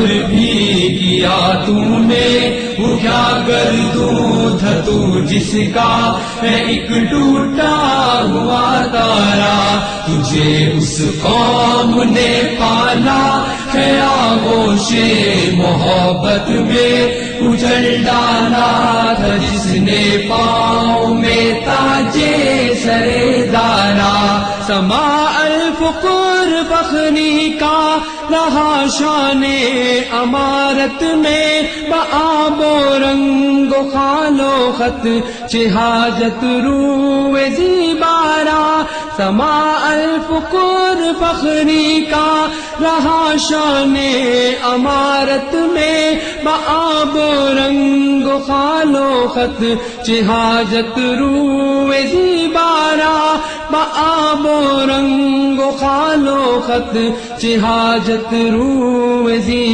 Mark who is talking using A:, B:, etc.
A: صبر بھی کیا تم نے، وہ کیا گردوں دھتو جس کا ہے ایک ٹوٹا ہوا تارا، تجھے اس قوم نے پالا ہے آغوش محبت میں اجڑ ڈالا تھا، جس نے پاؤں میں تاجے سرے دارا، سما الفقر بخنی کا رہا شان امارت میں، بآب و رنگ و خال و خط چہاجت روئے زیبارا، سما الفقر فخری کا رہا شان امارت میں، بآب و رنگ و خال و خط چہاجت روئے زیبارا، بآب و رنگ و خال و خط چہاجت روئے زیبارا۔